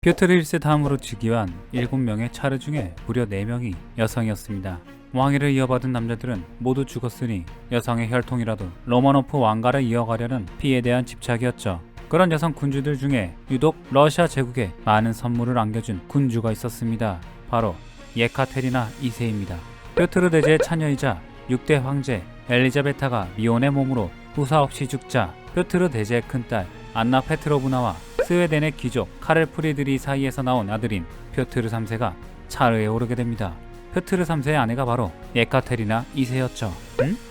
퓨트르 1세 다음으로 즉위한 7명의 차르 중에 무려 4명이 여성이었습니다. 왕위를 이어받은 남자들은 모두 죽었으니 여성의 혈통이라도 로마노프 왕가를 이어가려는 피에 대한 집착이었죠. 그런 여성 군주들 중에 유독 러시아 제국에 많은 선물을 안겨준 군주가 있었습니다. 바로 예카테리나 2세입니다. 퓨트르 대제의 차녀이자 6대 황제 엘리자베타가 미혼의 몸으로 후사 없이 죽자 퓨트르 대제의 큰딸 안나 페트로브나와 스웨덴의 귀족 카를 프리드리 사이에서 나온 아들인 퓨트르 3세가 차르에 오르게 됩니다. 퓨트르 3세의 아내가 바로 예카테리나 2세였죠.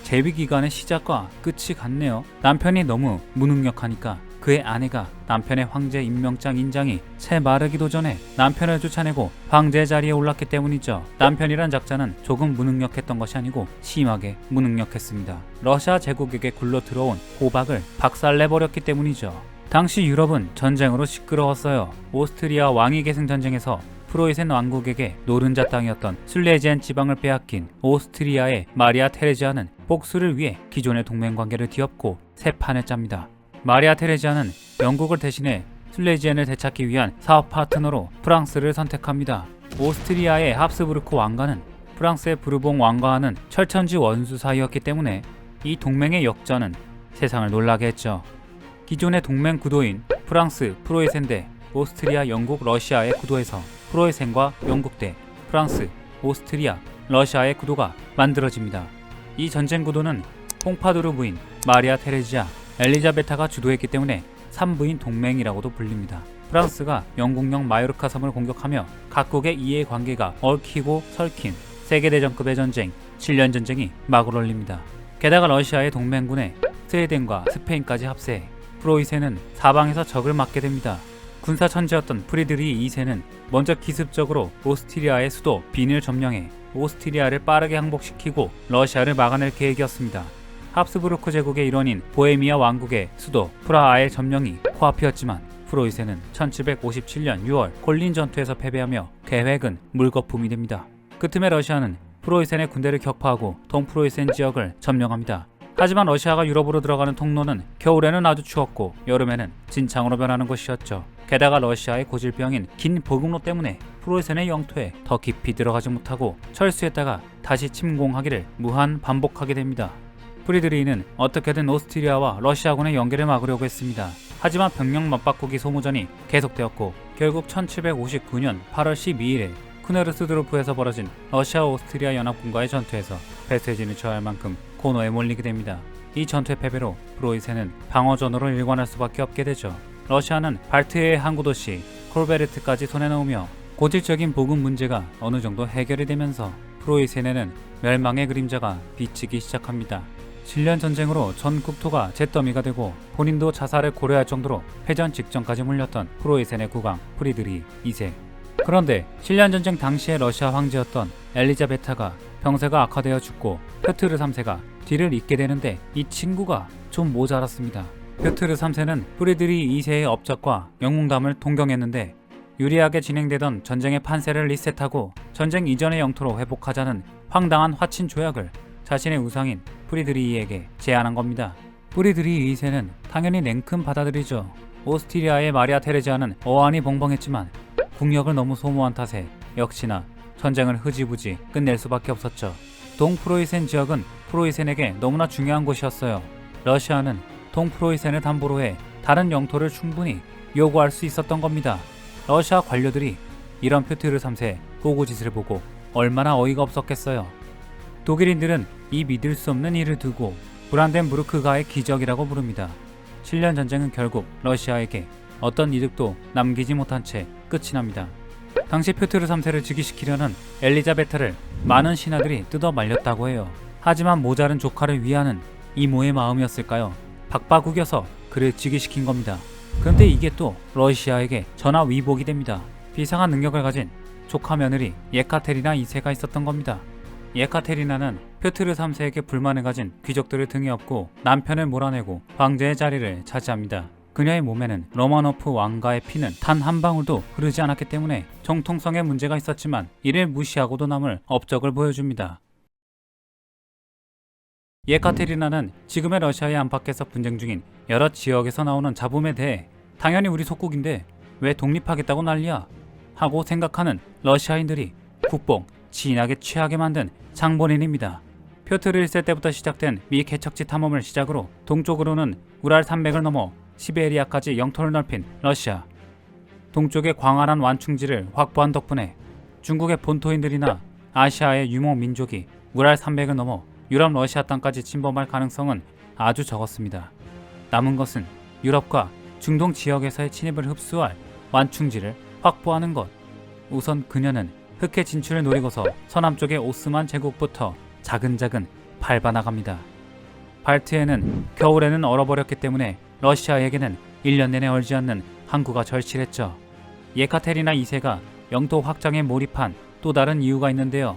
재위 기간의 시작과 끝이 같네요. 남편이 너무 무능력하니까 그의 아내가 남편의 황제 임명장 인장이 채 마르기도 전에 남편을 쫓아내고 황제 자리에 올랐기 때문이죠. 남편이란 작자는 조금 무능력했던 것이 아니고 심하게 무능력했습니다. 러시아 제국에게 굴러 들어온 호박을 박살내버렸기 때문이죠. 당시 유럽은 전쟁으로 시끄러웠어요. 오스트리아 왕위계승 전쟁에서 프로이센 왕국에게 노른자 땅이었던 슬레지안 지방을 빼앗긴 오스트리아의 마리아 테레지아는 복수를 위해 기존의 동맹관계를 뒤엎고 새 판을 짭니다. 마리아 테레지아는 영국을 대신해 슬레지안을 되찾기 위한 사업 파트너로 프랑스를 선택합니다. 오스트리아의 합스부르크 왕가는 프랑스의 부르봉 왕가와는 철천지 원수 사이였기 때문에 이 동맹의 역전은 세상을 놀라게 했죠. 기존의 동맹 구도인 프랑스, 프로이센 대 오스트리아, 영국, 러시아의 구도에서 프로이센과 영국 대 프랑스, 오스트리아, 러시아의 구도가 만들어집니다. 이 전쟁 구도는 퐁파두르 부인 마리아 테레지아, 엘리자베타가 주도했기 때문에 삼부인 동맹이라고도 불립니다. 프랑스가 영국령 마요르카 섬을 공격하며 각국의 이해관계가 얽히고 설킨 세계대전급의 전쟁, 7년 전쟁이 막을 올립니다. 게다가 러시아의 동맹군에 스웨덴과 스페인까지 합세해 프로이센은 사방에서 적을 맞게 됩니다. 군사 천재였던 프리드리 2세는 먼저 기습적으로 오스트리아의 수도 빈을 점령해 오스트리아를 빠르게 항복시키고 러시아를 막아낼 계획이었습니다. 합스부르크 제국의 일원인 보헤미아 왕국의 수도 프라하의 점령이 코앞이었지만 프로이센은 1757년 6월 콜린 전투에서 패배하며 계획은 물거품이 됩니다. 그 틈에 러시아는 프로이센의 군대를 격파하고 동프로이센 지역을 점령합니다. 하지만 러시아가 유럽으로 들어가는 통로는 겨울에는 아주 추웠고 여름에는 진창으로 변하는 곳이었죠. 게다가 러시아의 고질병인 긴 보급로 때문에 프로이센의 영토에 더 깊이 들어가지 못하고 철수했다가 다시 침공하기를 무한 반복하게 됩니다. 프리드리히는 어떻게든 오스트리아와 러시아군의 연계를 막으려고 했습니다. 하지만 병력 맞바꾸기 소모전이 계속되었고 결국 1759년 8월 12일에 크네르스드루프에서 벌어진 러시아 오스트리아 연합군과의 전투에서 배쇄진을 처할 만큼 고노에 몰리게 됩니다. 이 전투의 패배로 프로이센은 방어전으로 일관할 수밖에 없게 되죠. 러시아는 발트해의 항구 도시 콜베르트까지 손에 넣으며 고질적인 보급 문제가 어느 정도 해결이 되면서 프로이센에는 멸망의 그림자가 비치기 시작합니다. 7년 전쟁으로 전 국토가 잿더미가 되고 본인도 자살을 고려할 정도로 패전 직전까지 물렸던 프로이센의 국왕 프리드리 2세. 그런데 7년 전쟁 당시의 러시아 황제였던 엘리자베타가 병세가 악화되어 죽고 퓨트르 3세가 뒤를 잇게 되는데 이 친구가 좀 모자랐습니다. 퓨트르 3세는 프리드리 2세의 업적과 영웅담을 동경했는데 유리하게 진행되던 전쟁의 판세를 리셋하고 전쟁 이전의 영토로 회복하자는 황당한 화친 조약을 자신의 우상인 프리드리히에게 제안한 겁니다. 프리드리히 2세는 당연히 냉큼 받아들이죠. 오스트리아의 마리아 테레지아는 어안이 벙벙했지만 국력을 너무 소모한 탓에 역시나 전쟁을 흐지부지 끝낼 수밖에 없었죠. 동프로이센 지역은 프로이센에게 너무나 중요한 곳이었어요. 러시아는 동프로이센을 담보로 해 다른 영토를 충분히 요구할 수 있었던 겁니다. 러시아 관료들이 이런 퓨트르 3세 꼬구짓을 보고 얼마나 어이가 없었겠어요. 독일인들은 이 믿을 수 없는 일을 두고 브란덴부르크가의 기적이라고 부릅니다. 7년 전쟁은 결국 러시아에게 어떤 이득도 남기지 못한 채 끝이 납니다. 당시 퓨트르 3세를 즉위시키려는 엘리자베타를 많은 신하들이 뜯어 말렸다고 해요. 하지만 모자른 조카를 위하는 이모의 마음이었을까요? 박바구겨서 그를 즉위시킨 겁니다. 그런데 이게 또 러시아에게 전화위복이 됩니다. 비상한 능력을 가진 조카 며느리 예카테리나 2세가 있었던 겁니다. 예카테리나는 퓨트르 3세에게 불만을 가진 귀족들을 등에 업고 남편을 몰아내고 황제의 자리를 차지합니다. 그녀의 몸에는 로마노프 왕가의 피는 단 한 방울도 흐르지 않았기 때문에 정통성에 문제가 있었지만 이를 무시하고도 남을 업적을 보여줍니다. 예카테리나는 지금의 러시아의 안팎에서 분쟁 중인 여러 지역에서 나오는 잡음에 대해 당연히 우리 속국인데 왜 독립하겠다고 난리야? 하고 생각하는 러시아인들이 국뽕 진하게 취하게 만든 장본인입니다. 표트르 1세 때부터 시작된 미 개척지 탐험을 시작으로 동쪽으로는 우랄 산맥을 넘어 시베리아까지 영토를 넓힌 러시아. 동쪽의 광활한 완충지를 확보한 덕분에 중국의 본토인들이나 아시아의 유목 민족이 우랄 산맥을 넘어 유럽 러시아 땅까지 침범할 가능성은 아주 적었습니다. 남은 것은 유럽과 중동 지역에서의 침입을 흡수할 완충지를 확보하는 것. 우선 그녀는 흑해 진출을 노리고서 서남쪽의 오스만 제국부터 자근자근 밟아나갑니다. 발트해는 겨울에는 얼어버렸기 때문에 러시아에게는 1년 내내 얼지 않는 항구가 절실했죠. 예카테리나 2세가 영토 확장에 몰입한 또 다른 이유가 있는데요.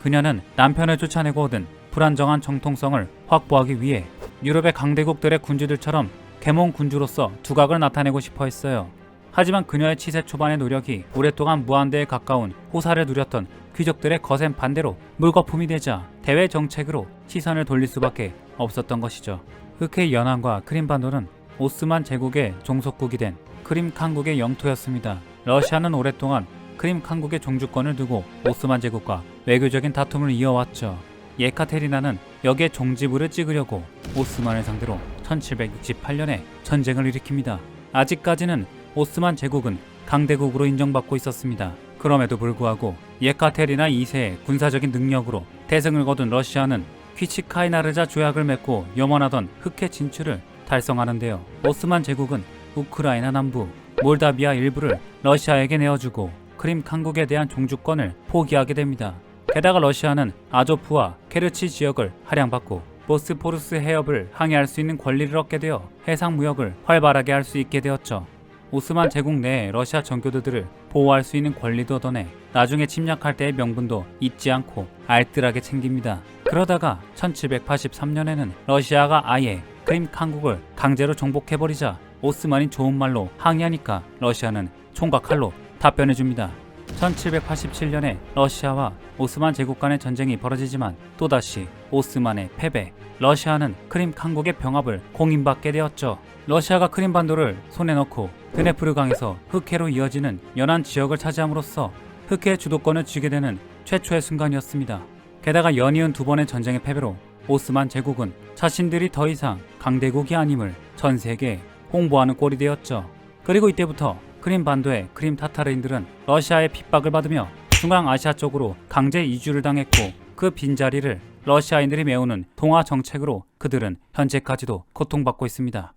그녀는 남편을 쫓아내고 얻은 불안정한 정통성을 확보하기 위해 유럽의 강대국들의 군주들처럼 계몽 군주로서 두각을 나타내고 싶어 했어요. 하지만 그녀의 치세 초반의 노력이 오랫동안 무한대에 가까운 호사를 누렸던 귀족들의 거센 반대로 물거품이 되자 대외 정책으로 시선을 돌릴 수밖에 없었던 것이죠. 흑해 연안과 크림반도는 오스만 제국의 종속국이 된 크림 칸국의 영토였습니다. 러시아는 오랫동안 크림 칸국의 종주권을 두고 오스만 제국과 외교적인 다툼을 이어왔죠. 예카테리나는 여기에 종지부를 찍으려고 오스만을 상대로 1768년에 전쟁을 일으킵니다. 아직까지는 오스만 제국은 강대국으로 인정받고 있었습니다. 그럼에도 불구하고 예카테리나 2세의 군사적인 능력으로 대승을 거둔 러시아는 퀴치카이나르자 조약을 맺고 염원하던 흑해 진출을 달성하는데요. 오스만 제국은 우크라이나 남부, 몰다비아 일부를 러시아에게 내어주고 크림 칸국에 대한 종주권을 포기하게 됩니다. 게다가 러시아는 아조프와 케르치 지역을 할양받고 보스포루스 해협을 항해할 수 있는 권리를 얻게 되어 해상 무역을 활발하게 할 수 있게 되었죠. 오스만 제국 내에 러시아 정교도들을 보호할 수 있는 권리도 얻어내 나중에 침략할 때의 명분도 잊지 않고 알뜰하게 챙깁니다. 그러다가 1783년에는 러시아가 아예 크림 칸국을 강제로 정복해버리자 오스만이 좋은 말로 항의하니까 러시아는 총과 칼로 답변해줍니다. 1787년에 러시아와 오스만 제국 간의 전쟁이 벌어지지만 또다시 오스만의 패배, 러시아는 크림 칸국의 병합을 공인받게 되었죠. 러시아가 크림반도를 손에 넣고 드네프르강에서 흑해로 이어지는 연안 지역을 차지함으로써 흑해 주도권을 쥐게 되는 최초의 순간이었습니다. 게다가 연이은 두 번의 전쟁의 패배로 오스만 제국은 자신들이 더 이상 강대국이 아님을 전 세계에 홍보하는 꼴이 되었죠. 그리고 이때부터 크림반도의 크림 타타르인들은 러시아의 핍박을 받으며 중앙아시아 쪽으로 강제 이주를 당했고 그 빈자리를 러시아인들이 메우는 동화 정책으로 그들은 현재까지도 고통받고 있습니다.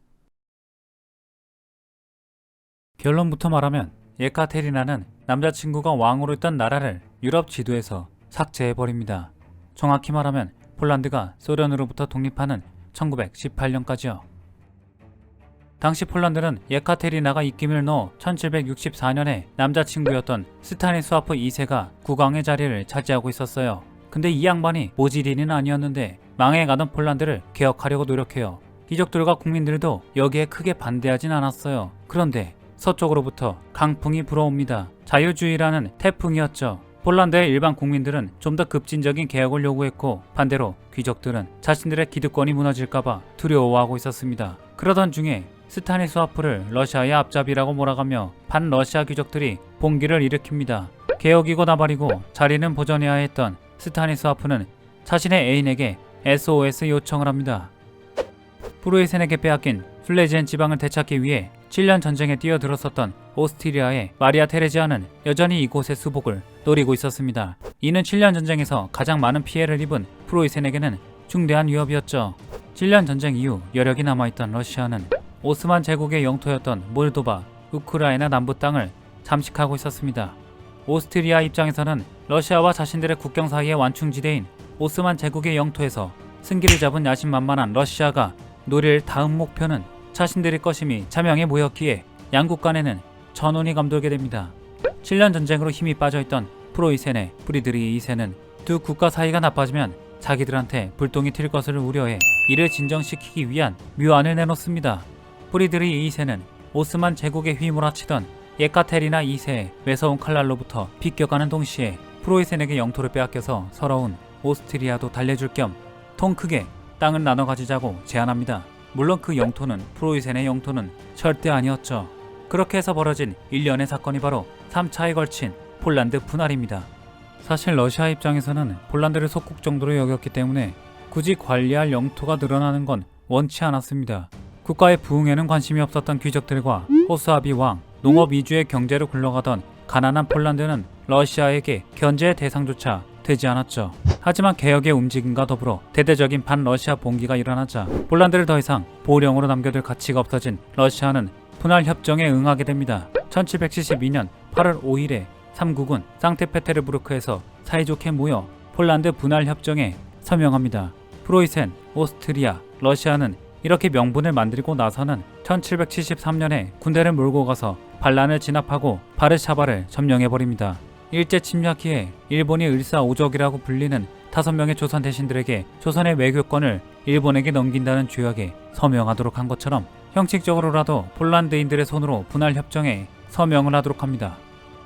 결론부터 말하면 예카테리나는 남자친구가 왕으로 있던 나라를 유럽 지도에서 삭제해버립니다. 정확히 말하면 폴란드가 소련으로부터 독립하는 1918년까지요. 당시 폴란드는 예카테리나가 입김을 넣어 1764년에 남자친구였던 스타니스와프 2세가 국왕의 자리를 차지하고 있었어요. 근데 이 양반이 모질인은 아니었는데 망해가던 폴란드를 개혁하려고 노력해요. 귀족들과 국민들도 여기에 크게 반대하진 않았어요. 그런데 서쪽으로부터 강풍이 불어옵니다. 자유주의라는 태풍이었죠. 폴란드의 일반 국민들은 좀 더 급진적인 개혁을 요구했고 반대로 귀족들은 자신들의 기득권이 무너질까봐 두려워하고 있었습니다. 그러던 중에 스타니스와프를 러시아의 앞잡이라고 몰아가며 반러시아 귀족들이 봉기를 일으킵니다. 개혁이고 나발이고 자리는 보존해야 했던 스타니스와프는 자신의 애인에게 SOS 요청을 합니다. 프로이센에게 빼앗긴 플레젠 지방을 되찾기 위해 7년 전쟁에 뛰어들었었던 오스트리아의 마리아 테레지아는 여전히 이곳의 수복을 노리고 있었습니다. 이는 7년 전쟁에서 가장 많은 피해를 입은 프로이센에게는 중대한 위협이었죠. 7년 전쟁 이후 여력이 남아있던 러시아는 오스만 제국의 영토였던 몰도바, 우크라이나 남부 땅을 잠식하고 있었습니다. 오스트리아 입장에서는 러시아와 자신들의 국경 사이의 완충지대인 오스만 제국의 영토에서 승기를 잡은 야심만만한 러시아가 노릴 다음 목표는 자신들의 것임이 자명해 보였기에 양국 간에는 전운이 감돌게 됩니다. 7년 전쟁으로 힘이 빠져있던 프로이센의 프리드리히 2세는 두 국가 사이가 나빠지면 자기들한테 불똥이 튈 것을 우려해 이를 진정시키기 위한 묘안을 내놓습니다. 프리드리히 2세는 오스만 제국에 휘몰아치던 예카테리나 2세의 매서운 칼날로부터 비껴가는 동시에 프로이센에게 영토를 빼앗겨서 서러운 오스트리아도 달래줄 겸 통 크게 땅을 나눠 가지자고 제안합니다. 물론 그 영토는 프로이센의 영토는 절대 아니었죠. 그렇게 해서 벌어진 일련의 사건이 바로 3차에 걸친 폴란드 분할입니다. 사실 러시아 입장에서는 폴란드를 속국 정도로 여겼기 때문에 굳이 관리할 영토가 늘어나는 건 원치 않았습니다. 국가의 부흥에는 관심이 없었던 귀족들과 호수아비 왕, 농업 위주의 경제로 굴러가던 가난한 폴란드는 러시아에게 견제의 대상조차 되지 않았죠. 하지만 개혁의 움직임과 더불어 대대적인 반러시아 봉기가 일어나자 폴란드를 더 이상 보령으로 남겨둘 가치가 없어진 러시아는 분할 협정에 응하게 됩니다. 1772년 8월 5일에 3국은 상트페테르부르크에서 사이좋게 모여 폴란드 분할 협정에 서명합니다. 프로이센, 오스트리아, 러시아는 이렇게 명분을 만들고 나서는 1773년에 군대를 몰고 가서 반란을 진압하고 바르샤바를 점령해버립니다. 일제 침략기에 일본이 을사오적이라고 불리는 5명의 조선 대신들에게 조선의 외교권을 일본에게 넘긴다는 조약에 서명하도록 한 것처럼 형식적으로라도 폴란드인들의 손으로 분할 협정에 서명을 하도록 합니다.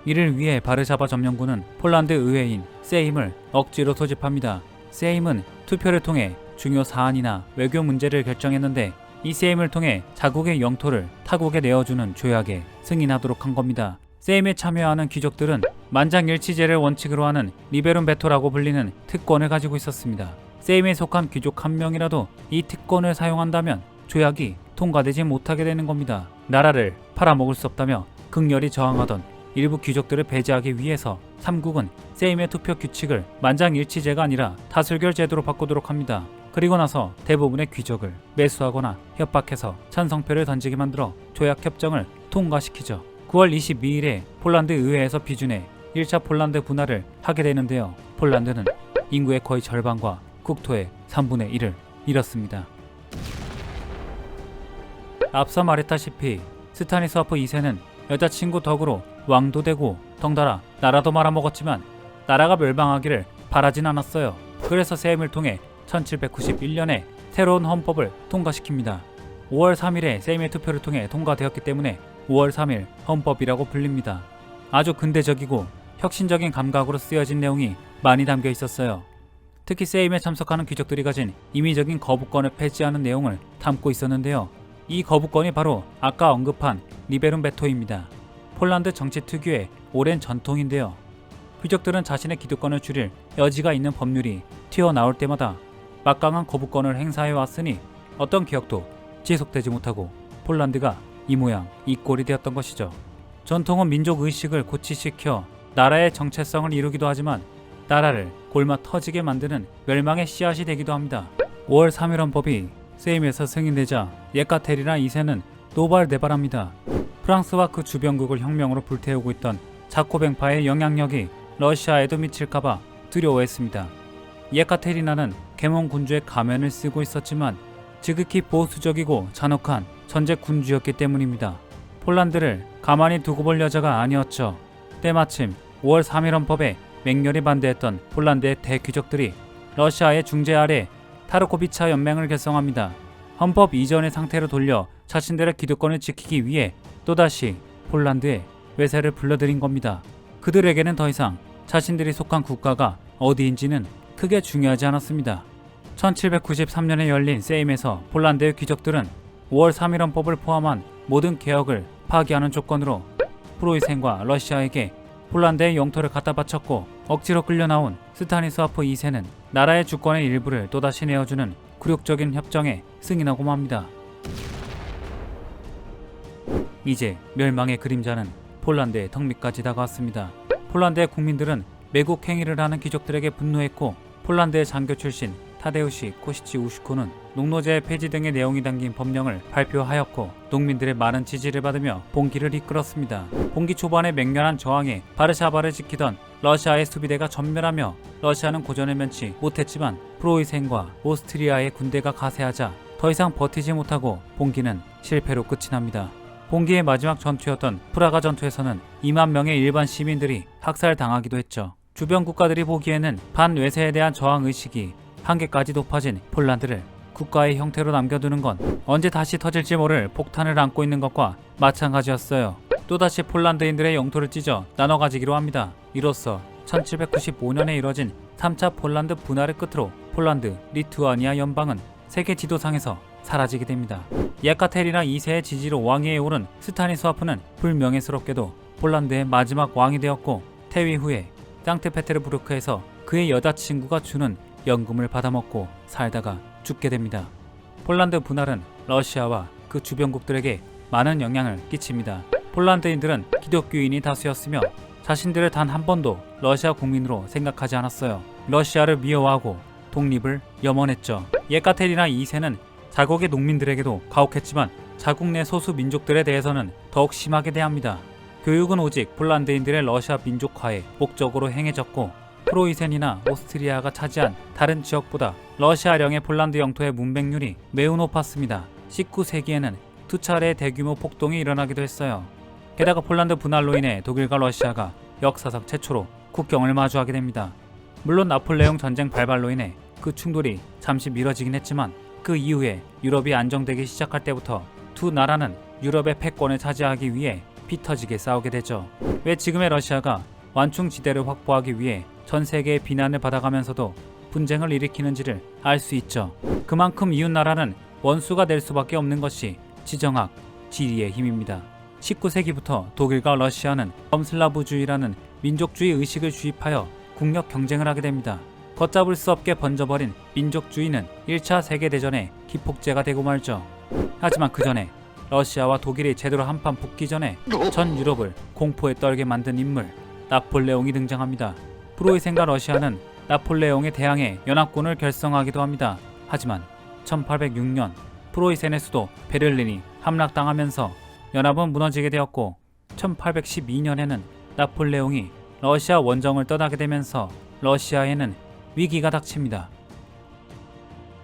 이를 위해 바르샤바 점령군은 폴란드 의회인 세임을 억지로 소집합니다. 세임은 투표를 통해 중요 사안이나 외교 문제를 결정했는데 이 세임을 통해 자국의 영토를 타국에 내어주는 조약에 승인하도록 한 겁니다. 세임에 참여하는 귀족들은 만장일치제를 원칙으로 하는 리베룸 베토라고 불리는 특권을 가지고 있었습니다. 세임에 속한 귀족 한 명이라도 이 특권을 사용한다면 조약이 통과되지 못하게 되는 겁니다. 나라를 팔아먹을 수 없다며 극렬히 저항하던 일부 귀족들을 배제하기 위해서 3국은 세임의 투표 규칙을 만장일치제가 아니라 다수결 제도로 바꾸도록 합니다. 그리고 나서 대부분의 귀족을 매수하거나 협박해서 찬성표를 던지게 만들어 조약 협정을 통과시키죠. 9월 22일에 폴란드 의회에서 비준해 1차 폴란드 분할을 하게 되는데요. 폴란드는 인구의 거의 절반과 국토의 3분의 1을 잃었습니다. 앞서 말했다시피 스타니스와프 2세는 여자친구 덕으로 왕도 되고 덩달아 나라도 말아먹었지만 나라가 멸망하기를 바라진 않았어요. 그래서 세임을 통해 1791년에 새로운 헌법을 통과시킵니다. 5월 3일에 세임의 투표를 통해 통과되었기 때문에 5월 3일 헌법이라고 불립니다. 아주 근대적이고 혁신적인 감각으로 쓰여진 내용이 많이 담겨 있었어요. 특히 세임에 참석하는 귀족들이 가진 임의적인 거부권을 폐지하는 내용을 담고 있었는데요. 이 거부권이 바로 아까 언급한 리베룸 베토입니다. 폴란드 정치 특유의 오랜 전통인데요. 귀족들은 자신의 기득권을 줄일 여지가 있는 법률이 튀어나올 때마다 막강한 거부권을 행사해 왔으니 어떤 개혁도 지속되지 못하고 폴란드가 이 모양 이 꼴이 되었던 것이죠. 전통은 민족의식을 고취시켜 나라의 정체성을 이루기도 하지만 나라를 골마 터지게 만드는 멸망의 씨앗이 되기도 합니다. 5월 3일 헌법이 세임에서 승인되자 예카테리나 2세는 노발대발합니다. 프랑스와 그 주변국을 혁명으로 불태우고 있던 자코뱅파의 영향력이 러시아에도 미칠까봐 두려워했습니다. 예카테리나는 계몽 군주의 가면을 쓰고 있었지만 지극히 보수적이고 잔혹한 전제 군주였기 때문입니다. 폴란드를 가만히 두고 볼 여자가 아니었죠. 때마침 5월 3일 헌법에 맹렬히 반대했던 폴란드의 대귀족들이 러시아의 중재 아래 타르코비차 연맹을 결성합니다. 헌법 이전의 상태로 돌려 자신들의 기득권을 지키기 위해 또다시 폴란드에 외세를 불러들인 겁니다. 그들에게는 더 이상 자신들이 속한 국가가 어디인지는 크게 중요하지 않았습니다. 1793년에 열린 세임에서 폴란드의 귀족들은 5월 3일 헌법을 포함한 모든 개혁을 파기하는 조건으로 프로이센과 러시아에게 폴란드의 영토를 갖다 바쳤고 억지로 끌려 나온 스타니스와프 2세는 나라의 주권의 일부를 또다시 내어주는 굴욕적인 협정에 승인하고 맙니다. 이제 멸망의 그림자는 폴란드의 턱 밑까지 다가왔습니다. 폴란드의 국민들은 매국 행위를 하는 귀족들에게 분노했고 폴란드의 장교 출신 타데우시 코시치우슈코는 농노제 폐지 등의 내용이 담긴 법령을 발표하였고 농민들의 많은 지지를 받으며 봉기를 이끌었습니다. 봉기 초반의 맹렬한 저항에 바르샤바를 지키던 러시아의 수비대가 전멸하며 러시아는 고전을 면치 못했지만 프로이센과 오스트리아의 군대가 가세하자 더 이상 버티지 못하고 봉기는 실패로 끝이 납니다. 봉기의 마지막 전투였던 프라가 전투에서는 2만 명의 일반 시민들이 학살당하기도 했죠. 주변 국가들이 보기에는 반외세에 대한 저항의식이 한계까지 높아진 폴란드를 국가의 형태로 남겨두는 건 언제 다시 터질지 모를 폭탄을 안고 있는 것과 마찬가지였어요. 또다시 폴란드인들의 영토를 찢어 나눠 가지기로 합니다. 이로써 1795년에 이뤄진 3차 폴란드 분할을 끝으로 폴란드, 리투아니아 연방은 세계 지도상에서 사라지게 됩니다. 예카테리나 2세의 지지로 왕위에 오른 스타니스와프는 불명예스럽게도 폴란드의 마지막 왕이 되었고, 퇴위 후에 상트페테르부르크에서 그의 여자친구가 주는 연금을 받아먹고 살다가 죽게 됩니다. 폴란드 분할은 러시아와 그 주변국들에게 많은 영향을 끼칩니다. 폴란드인들은 기독교인이 다수였으며 자신들을 단 한 번도 러시아 국민으로 생각하지 않았어요. 러시아를 미워하고 독립을 염원했죠. 예카테리나 2세는 자국의 농민들에게도 가혹했지만 자국 내 소수 민족들에 대해서는 더욱 심하게 대합니다. 교육은 오직 폴란드인들의 러시아 민족화의 목적으로 행해졌고, 프로이센이나 오스트리아가 차지한 다른 지역보다 러시아령의 폴란드 영토의 문맹률이 매우 높았습니다. 19세기에는 두 차례의 대규모 폭동이 일어나기도 했어요. 게다가 폴란드 분할로 인해 독일과 러시아가 역사상 최초로 국경을 마주하게 됩니다. 물론 나폴레옹 전쟁 발발로 인해 그 충돌이 잠시 미뤄지긴 했지만, 그 이후에 유럽이 안정되기 시작할 때부터 두 나라는 유럽의 패권을 차지하기 위해 피터지게 싸우게 되죠. 왜 지금의 러시아가 완충지대를 확보하기 위해 전 세계의 비난을 받아가면서도 분쟁을 일으키는지를 알 수 있죠. 그만큼 이웃 나라는 원수가 될 수밖에 없는 것이 지정학, 지리의 힘입니다. 19세기부터 독일과 러시아는 범슬라브주의라는 민족주의 의식을 주입하여 국력 경쟁을 하게 됩니다. 걷잡을 수 없게 번져버린 민족주의는 1차 세계대전의 기폭제가 되고 말죠. 하지만 그 전에 러시아와 독일이 제대로 한판 붙기 전에 전 유럽을 공포에 떨게 만든 인물, 나폴레옹이 등장합니다. 프로이센과 러시아는 나폴레옹에 대항해 연합군을 결성하기도 합니다. 하지만 1806년 프로이센의 수도 베를린이 함락당하면서 연합은 무너지게 되었고, 1812년에는 나폴레옹이 러시아 원정을 떠나게 되면서 러시아에는 위기가 닥칩니다.